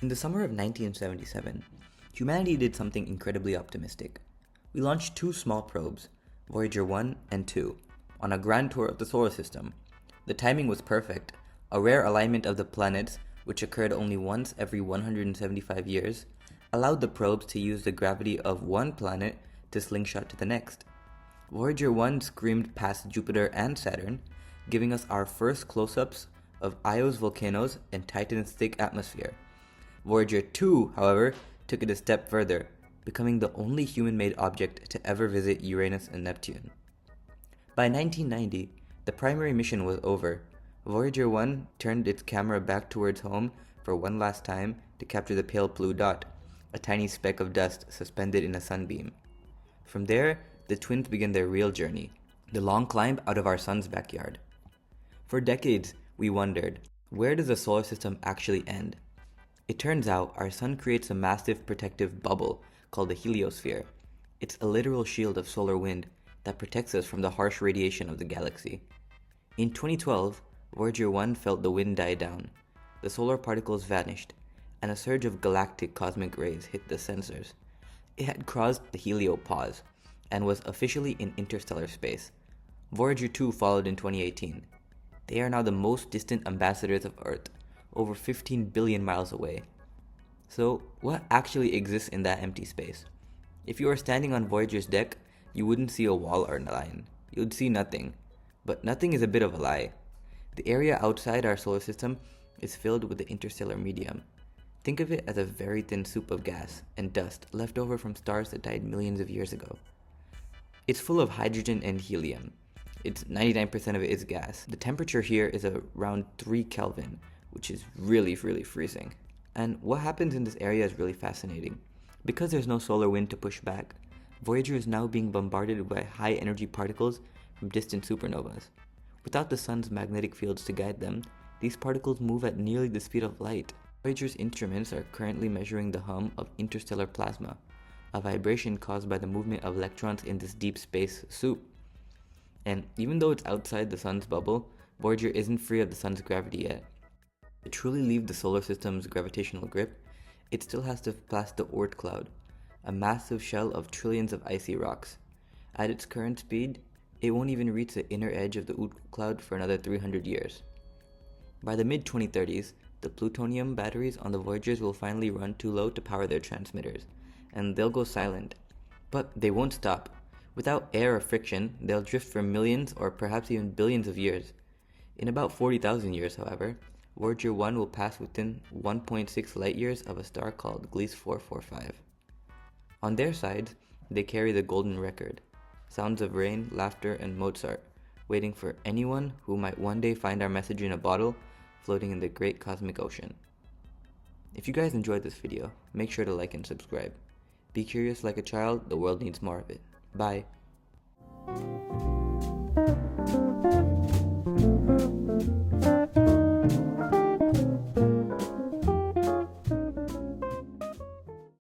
In the summer of 1977, humanity did something incredibly optimistic. We launched two small probes, Voyager 1 and 2, on a grand tour of the solar system. The timing was perfect. A rare alignment of the planets, which occurred only once every 175 years, allowed the probes to use the gravity of one planet to slingshot to the next. Voyager 1 screamed past Jupiter and Saturn, giving us our first close-ups of Io's volcanoes and Titan's thick atmosphere. Voyager 2, however, took it a step further, becoming the only human-made object to ever visit Uranus and Neptune. By 1990, the primary mission was over. Voyager 1 turned its camera back towards home for one last time to capture the pale blue dot, a tiny speck of dust suspended in a sunbeam. From there, the twins began their real journey, the long climb out of our sun's backyard. For decades, we wondered, where does the solar system actually end? It turns out our sun creates a massive protective bubble called the heliosphere. It's a literal shield of solar wind that protects us from the harsh radiation of the galaxy. In 2012, Voyager 1 felt the wind die down. The solar particles vanished, and a surge of galactic cosmic rays hit the sensors. It had crossed the heliopause and was officially in interstellar space. Voyager 2 followed in 2018. They are now the most distant ambassadors of Earth, over 15 billion miles away. So, what actually exists in that empty space? If you were standing on Voyager's deck, you wouldn't see a wall or a line. You'd see nothing. But nothing is a bit of a lie. The area outside our solar system is filled with the interstellar medium. Think of it as a very thin soup of gas and dust left over from stars that died millions of years ago. It's full of hydrogen and helium. It's 99% of it is gas. The temperature here is around 3 Kelvin, which is really freezing. And what happens in this area is really fascinating. Because there's no solar wind to push back, Voyager is now being bombarded by high energy particles from distant supernovas. Without the sun's magnetic fields to guide them, these particles move at nearly the speed of light. Voyager's instruments are currently measuring the hum of interstellar plasma, a vibration caused by the movement of electrons in this deep space soup. And even though it's outside the sun's bubble, Voyager isn't free of the sun's gravity yet. To truly leave the solar system's gravitational grip, it still has to pass the Oort cloud, a massive shell of trillions of icy rocks. At its current speed, it won't even reach the inner edge of the Oort cloud for another 300 years. By the mid-2030s, the plutonium batteries on the Voyagers will finally run too low to power their transmitters, and they'll go silent. But they won't stop. Without air or friction, they'll drift for millions or perhaps even billions of years. In about 40,000 years, however, Voyager 1 will pass within 1.6 light-years of a star called Gliese 445. On their sides, they carry the golden record, sounds of rain, laughter, and Mozart, waiting for anyone who might one day find our message in a bottle floating in the great cosmic ocean. If you guys enjoyed this video, make sure to like and subscribe. Be curious like a child, the world needs more of it. Bye.